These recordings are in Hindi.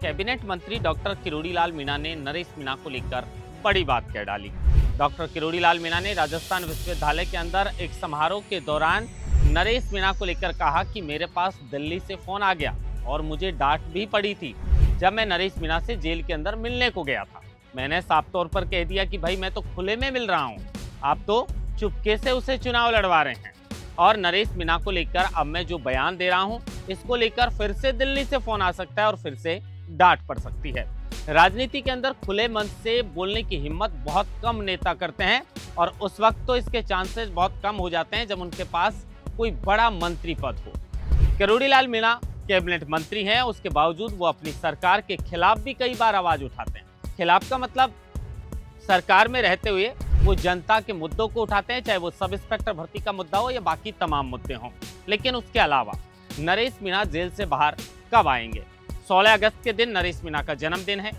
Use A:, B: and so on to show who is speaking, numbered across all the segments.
A: कैबिनेट मंत्री डॉक्टर किरोड़ीलाल मीणा ने नरेश मीणा को लेकर बड़ी बात कह डाली। डॉक्टर किरोड़ीलाल मीणा ने राजस्थान विश्वविद्यालय के अंदर एक समारोह के दौरान नरेश मीणा को लेकर कहा कि मेरे पास दिल्ली से फोन आ गया और मुझे डांट भी पड़ी थी जब मैं नरेश मीणा से जेल के अंदर मिलने को गया था। मैंने साफ तौर पर कह दिया कि भाई मैं तो खुले में मिल रहा हूँ, आप तो चुपके से उसे चुनाव लड़वा रहे हैं। और नरेश मीणा को लेकर अब मैं जो बयान दे रहा हूँ इसको लेकर फिर से दिल्ली से फोन आ सकता है और फिर से डांट पड़ सकती है। राजनीति के अंदर खुले मन से बोलने की हिम्मत बहुत कम नेता करते हैं और उस वक्त तो इसके चांसेस बहुत कम हो जाते हैं जब उनके पास कोई बड़ा मंत्री पद हो। किरोड़ीलाल मीणा कैबिनेट मंत्री हैं, उसके बावजूद वो अपनी सरकार के खिलाफ भी कई बार आवाज उठाते हैं। खिलाफ का मतलब सरकार में रहते हुए वो जनता के मुद्दों को उठाते हैं, चाहे वो सब इंस्पेक्टर भर्ती का मुद्दा हो या बाकी तमाम मुद्दे हों। लेकिन उसके अलावा नरेश मीणा जेल से बाहर कब आएंगे? 16 अगस्त के दिन नरेश मीणा का जन्मदिन है।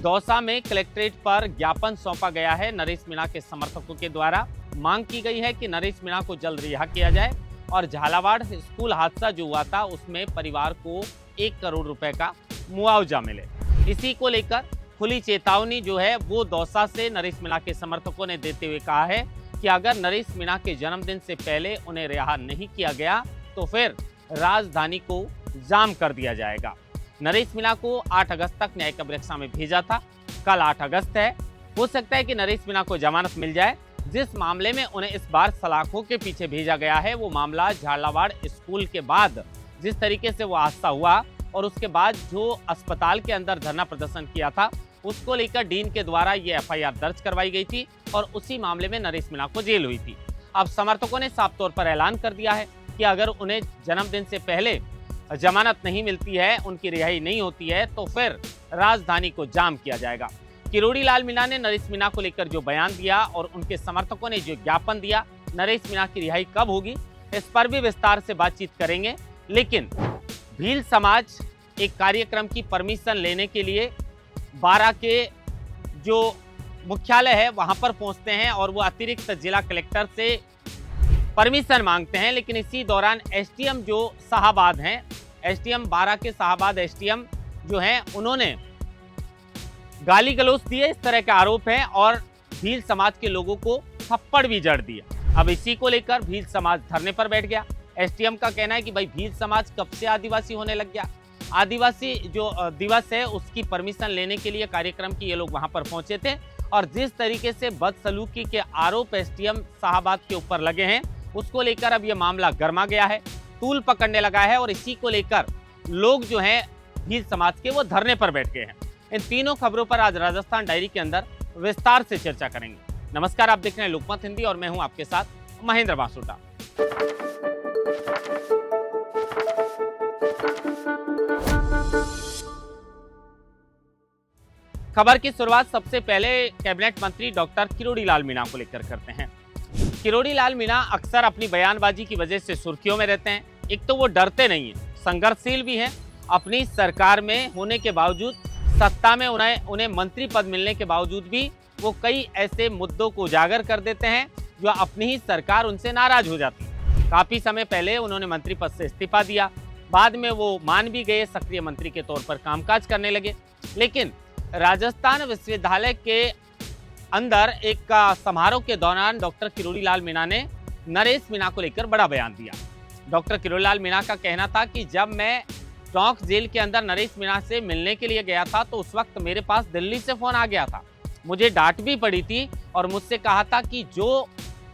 A: दौसा में कलेक्ट्रेट पर ज्ञापन सौंपा गया है। नरेश मीणा के समर्थकों के द्वारा मांग की गई है कि नरेश मीणा को जल्द रिहा किया जाए और झालावाड़ स्कूल हादसा जो हुआ था उसमें परिवार को 1 करोड़ रुपए का मुआवजा मिले। इसी को लेकर खुली चेतावनी जो है वो दौसा से नरेश मीणा के समर्थकों ने देते हुए कहा है कि अगर नरेश मीणा के जन्मदिन से पहले उन्हें रिहा नहीं किया गया तो फिर राजधानी को जाम कर दिया जाएगा। नरेश मीणा को 8 अगस्त तक न्यायिक अभिरक्षा में भेजा था। कल 8 अगस्त है, हो सकता है कि नरेश मीणा को जमानत मिल जाए। जिस मामले में उन्हें इस बार सलाखों के पीछे भेजा गया है वो मामला झालावाड़ स्कूल के बाद जिस तरीके से वो हादसा हुआ और उसके बाद जो अस्पताल के अंदर धरना प्रदर्शन किया था उसको लेकर डीन के द्वारा ये FIR दर्ज करवाई गई थी और उसी मामले में नरेश मीणा को जेल हुई थी। अब समर्थकों ने साफ तौर पर ऐलान कर दिया है कि अगर उन्हें जन्मदिन से पहले जमानत नहीं मिलती है, उनकी रिहाई नहीं होती है तो फिर राजधानी को जाम किया जाएगा। किरोड़ीलाल मीणा ने नरेश मीणा को लेकर जो बयान दिया और उनके समर्थकों ने जो ज्ञापन दिया, नरेश मीणा की रिहाई कब होगी इस पर भी विस्तार से बातचीत करेंगे। लेकिन भील समाज एक कार्यक्रम की परमिशन लेने के लिए बारा के जो मुख्यालय है वहां पर पहुंचते हैं और वो अतिरिक्त जिला कलेक्टर से परमिशन मांगते हैं। लेकिन इसी दौरान SDM जो शाहाबाद हैं, SDM बारा के शाहाबाद SDM जो हैं उन्होंने गाली गलौज दिए, इस तरह के आरोप हैं और भील समाज के लोगों को थप्पड़ भी जड़ दिया। अब इसी को लेकर भील समाज धरने पर बैठ गया। SDM का कहना है कि भाई भील समाज कब से आदिवासी होने लग गया, आदिवासी जो दिवस है उसकी परमिशन लेने के लिए कार्यक्रम की ये लोग वहां पर पहुंचे थे और जिस तरीके से बदसलूकी के आरोप SDM शाहाबाद के ऊपर लगे हैं उसको लेकर अब ये मामला गर्मा गया है, तूल पकड़ने लगा है और इसी को लेकर लोग जो हैं भील समाज के वो धरने पर बैठ गए हैं। इन तीनों खबरों पर आज राजस्थान डायरी के अंदर विस्तार से चर्चा करेंगे। नमस्कार, आप देख रहे हैं लोकमत हिंदी और मैं हूं आपके साथ महेंद्र बासुटा। खबर की शुरुआत सबसे पहले कैबिनेट मंत्री डॉक्टर किरोड़ीलाल मीणा को लेकर करते हैं। किरोड़ीलाल मीणा अक्सर अपनी बयानबाजी की वजह से सुर्खियों में रहते हैं। एक तो वो डरते नहीं हैं, संघर्षशील भी हैं। अपनी सरकार में होने के बावजूद, सत्ता में उन्हें मंत्री पद मिलने के बावजूद भी वो कई ऐसे मुद्दों को उजागर कर देते हैं जो अपनी ही सरकार उनसे नाराज हो जाती है। काफ़ी समय पहले उन्होंने मंत्री पद से इस्तीफा दिया, बाद में वो मान भी गए, सक्रिय मंत्री के तौर पर कामकाज करने लगे। लेकिन राजस्थान विश्वविद्यालय के अंदर एक समारोह के दौरान डॉक्टर किरोड़ीलाल मीणा ने नरेश मीणा को लेकर बड़ा बयान दिया। डॉक्टर किरोड़ीलाल मीणा का कहना था कि जब मैं टोंक जेल के अंदर नरेश मीणा से मिलने के लिए गया था तो उस वक्त मेरे पास दिल्ली से फोन आ गया था, मुझे डांट भी पड़ी थी और मुझसे कहा था कि जो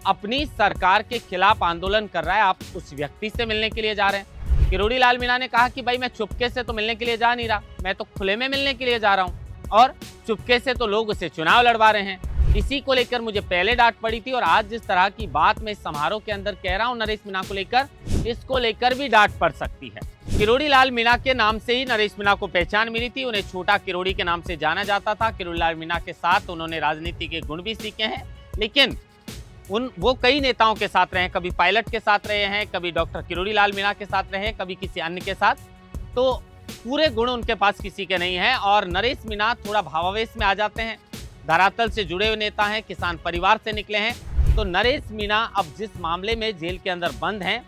A: अपनी सरकार के खिलाफ आंदोलन कर रहा है आप उस व्यक्ति से मिलने के लिए जा रहे हैं। किरोड़ीलाल मीणा ने कहा कि भाई मैं चुपके से तो मिलने के लिए जा नहीं रहा, मैं तो खुले में मिलने के लिए जा रहा हूँ और चुपके से तो लोग उसे चुनाव लड़वा रहे हैं। इसी को लेकर मुझे पहले डांट पड़ी थी और आज जिस तरह की बात मैं इस समारोह के अंदर कह रहा हूं नरेश मीणा को लेकर, इसको लेकर भी डांट पड़ सकती है। किरोड़ीलाल मीणा के नाम से ही नरेश मीणा को पहचान मिली थी, उन्हें छोटा किरोड़ी के नाम से जाना जाता था। किरोड़ीलाल मीणा के साथ उन्होंने राजनीति के गुण भी सीखे हैं, लेकिन वो कई नेताओं के साथ रहे हैं, कभी पायलट के साथ रहे हैं, कभी डॉक्टर किरोड़ीलाल मीणा के साथ रहे हैं, कभी किसी अन्य के साथ, तो पूरे गुण उनके पास किसी के नहीं है। और नरेश मीणा थोड़ा भावावेश में आ जाते हैं, धरातल से जुड़े हुए नेता हैं, किसान परिवार से निकले हैं, तो नरेश मीणा अब जिस मामले में जेल के अंदर बंद हैं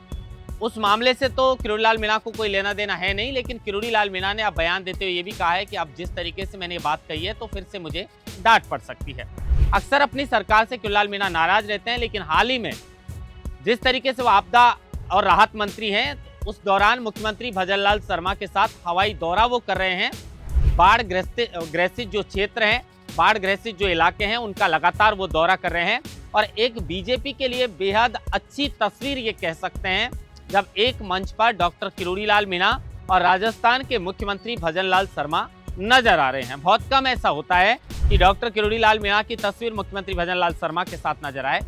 A: उस मामले से तो किरोड़ी लाल मीणा को कोई लेना देना है नहीं, लेकिन किरोड़ी लाल मीणा ने अब बयान देते हुए ये भी कहा है कि अब जिस तरीके से मैंने ये बात कही है तो फिर से मुझे डांट पड़ सकती है। अक्सर अपनी सरकार से किरोड़ी लाल मीणा नाराज रहते हैं, लेकिन हाल ही में जिस तरीके से वो आपदा और राहत मंत्री हैं, उस दौरान मुख्यमंत्री भजनलाल शर्मा के साथ हवाई दौरा वो कर रहे हैं। बाढ़ ग्रसित जो क्षेत्र हैं, बाढ़ ग्रसित जो इलाके हैं, उनका लगातार वो दौरा कर रहे हैं। और एक बीजेपी के लिए बेहद अच्छी तस्वीर ये कह सकते हैं जब एक मंच पर डॉक्टर किरोड़ी लाल मीणा और राजस्थान के मुख्यमंत्री भजनलाल शर्मा नजर आ रहे हैं। बहुत कम ऐसा होता है कि डॉक्टर किरोड़ी लाल मीणा की तस्वीर मुख्यमंत्री भजनलाल शर्मा के साथ नजर आए।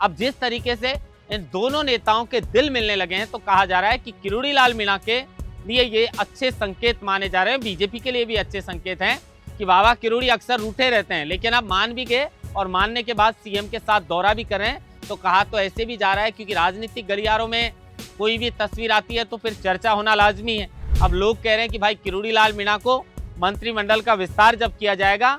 A: अब जिस तरीके से इन दोनों नेताओं के दिल मिलने लगे हैं, तो कहा जा रहा है कि किरोड़ी लाल मीणा के लिए ये अच्छे संकेत माने जा रहे हैं। बीजेपी के लिए भी अच्छे संकेत हैं कि बाबा किरोड़ी अक्सर रूठे रहते हैं, लेकिन अब मान भी गए और मानने के बाद सीएम के साथ दौरा भी कर रहे हैं। तो कहा तो ऐसे भी जा रहा है क्योंकि राजनीतिक गलियारों में कोई भी तस्वीर आती है तो फिर चर्चा होना लाजमी है। अब लोग कह रहे हैं कि भाई किरोड़ी लाल मीणा को मंत्रिमंडल का विस्तार जब किया जाएगा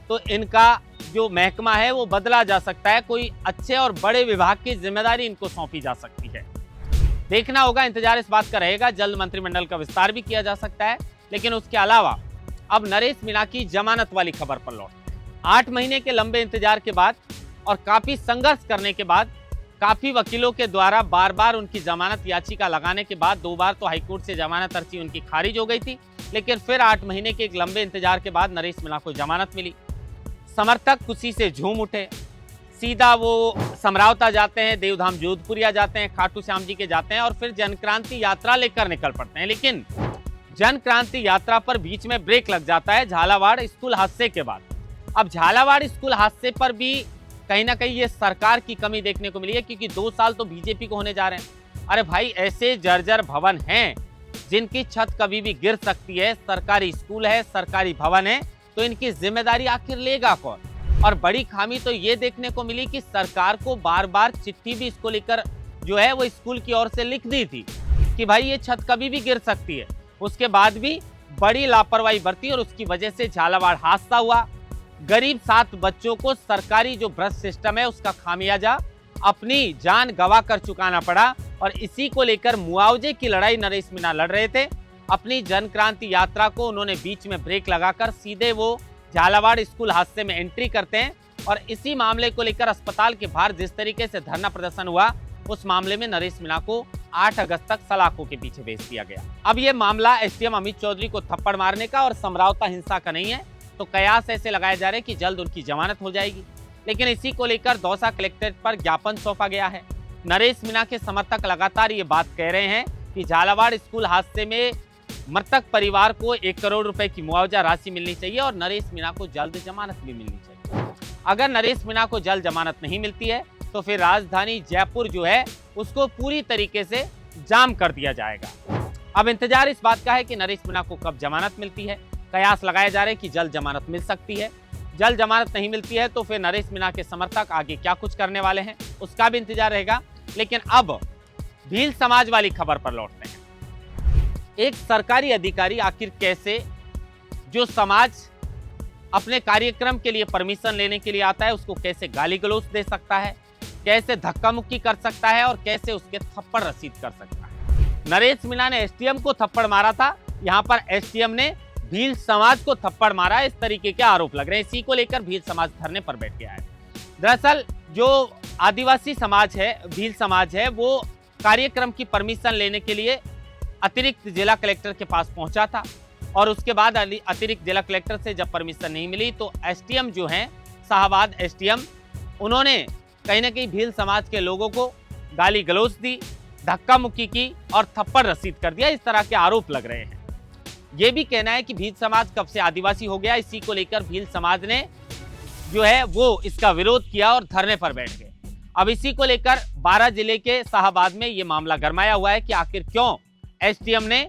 A: तो इनका जो महकमा है वो बदला जा सकता है, कोई अच्छे और बड़े विभाग की जिम्मेदारी इनको सौंपी जा सकती है। देखना होगा, इंतजार इस बात का रहेगा। जल्द मंत्रिमंडल का विस्तार भी किया जा सकता है। लेकिन उसके अलावा अब नरेश मीणा की जमानत वाली खबर पर लौटते हैं। 8 महीने के लंबे इंतजार के बाद और काफी संघर्ष करने के बाद, काफी वकीलों के द्वारा बार बार उनकी जमानत याचिका लगाने के बाद 2 बार तो हाईकोर्ट से जमानत अर्जी उनकी खारिज हो गई थी, लेकिन फिर 8 महीने के एक लंबे इंतजार के बाद नरेश मीणा को जमानत मिली। समर्थक खुशी से झूम उठे। सीधा वो समरावता जाते हैं, देवधाम जोधपुरिया जाते हैं, खाटू श्याम जी के जाते हैं और फिर जनक्रांति यात्रा लेकर निकल पड़ते हैं। लेकिन जनक्रांति यात्रा पर बीच में ब्रेक लग जाता है झालावाड़ स्कूल हादसे के बाद। अब झालावाड़ स्कूल हादसे पर भी कहीं ना कहीं ये सरकार की कमी देखने को मिली है, क्योंकि 2 साल तो बीजेपी को होने जा रहे हैं। अरे भाई, ऐसे जर्जर भवन हैं जिनकी छत कभी भी गिर सकती है। सरकारी स्कूल है, सरकारी भवन है, तो इनकी जिम्मेदारी आखिर लेगा कौन? और बड़ी खामी तो ये देखने को मिली कि सरकार को बार बार चिट्ठी भी इसको लेकर जो है वो स्कूल की ओर से लिख दी थी कि भाई ये छत कभी भी गिर सकती है। उसके बाद भी बड़ी लापरवाही बरती और उसकी वजह से झालावाड़ हादसा हुआ। गरीब 7 बच्चों को सरकारी जो भ्रष्ट सिस्टम है उसका खामियाजा अपनी जान गवा कर चुकाना पड़ा। और इसी को लेकर मुआवजे की लड़ाई नरेश मीणा लड़ रहे थे। अपनी जनक्रांति यात्रा को उन्होंने बीच में ब्रेक लगाकर सीधे वो झालावाड़ स्कूल हादसे में एंट्री करते हैं। और इसी मामले को लेकर अस्पताल के बाहर जिस तरीके से धरना प्रदर्शन हुआ, उस मामले में नरेश मीणा को 8 अगस्त तक सलाखों के पीछे भेज दिया गया। अब ये मामला एसडीएम अमित चौधरी को थप्पड़ मारने का और समरावता हिंसा का नहीं है, तो कयास ऐसे लगाए जा रहे हैं कि जल्द उनकी जमानत हो जाएगी। लेकिन इसी को लेकर दौसा कलेक्ट्रेट पर ज्ञापन सौंपा गया है। नरेश मीणा के समर्थक लगातार ये बात कह रहे हैं कि झालावाड़ स्कूल हादसे में मृतक परिवार को 1 करोड़ रुपए की मुआवजा राशि मिलनी चाहिए और नरेश मीणा को जल्द जमानत भी मिलनी चाहिए। अगर नरेश मीणा को जल्द जमानत नहीं मिलती है तो फिर राजधानी जयपुर जो है उसको पूरी तरीके से जाम कर दिया जाएगा। अब इंतजार इस बात का है कि नरेश मीणा को कब जमानत मिलती है। कयास लगाए जा रहे हैं कि जल्द जमानत मिल सकती है। जल्द जमानत नहीं मिलती है तो फिर नरेश मीणा के समर्थक आगे क्या कुछ करने वाले हैं उसका भी इंतजार रहेगा। लेकिन अब भील समाज वाली खबर पर लौटते हैं। एक सरकारी अधिकारी आखिर कैसे जो समाज अपने कार्यक्रम के लिए परमिशन लेने के लिए आता है उसको कैसे गाली गलौज दे सकता है, कैसे धक्का मुक्की कर सकता है और कैसे उसके थप्पड़ रसीद कर सकता है। नरेश मीणा ने एसडीएम को थप्पड़ मारा था, यहाँ पर एसडीएम ने भील समाज को थप्पड़ मारा, इस तरीके के आरोप लग रहे हैं। इसी को लेकर भील समाज धरने पर बैठ गया है। दरअसल जो आदिवासी समाज है, भील समाज है, वो कार्यक्रम की परमिशन लेने के लिए अतिरिक्त जिला कलेक्टर के पास पहुंचा था और उसके बाद अतिरिक्त जिला कलेक्टर से जब परमिशन नहीं मिली तो एसडीएम जो हैं, शाहबाद एसडीएम, उन्होंने कहीं ना कहीं भील समाज के लोगों को गाली गलौज दी, धक्का मुक्की की और थप्पड़ रसीद कर दिया। इस तरह के आरोप लग रहे हैं। ये भी कहना है कि भील समाज कब से आदिवासी हो गया। इसी को लेकर भील समाज ने जो है वो इसका विरोध किया और धरने पर बैठ गए। अब इसी को लेकर 12 जिले के शाहबाद में ये मामला गरमाया हुआ है कि आखिर क्यों एसडीएम ने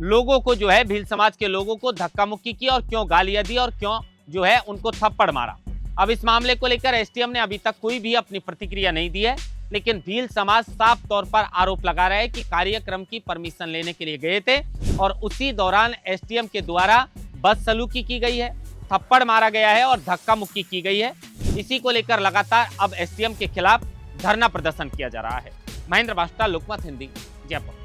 A: लोगों को जो है, भील समाज के लोगों को धक्का मुक्की की और क्यों गालियां दी और क्यों जो है उनको थप्पड़ मारा। अब इस मामले को लेकर एसडीएम ने अभी तक कोई भी अपनी प्रतिक्रिया नहीं दी है। लेकिन भील समाज साफ तौर पर आरोप लगा रहा है कि कार्यक्रम की परमिशन लेने के लिए गए थे और उसी दौरान एसडीएम के द्वारा बदसलूकी की गई है, थप्पड़ मारा गया है और धक्का मुक्की की गई है। इसी को लेकर लगातार अब एसडीएम के खिलाफ धरना प्रदर्शन किया जा रहा है। महेंद्र बास्टा, लोकमत हिंदी। जयपुर।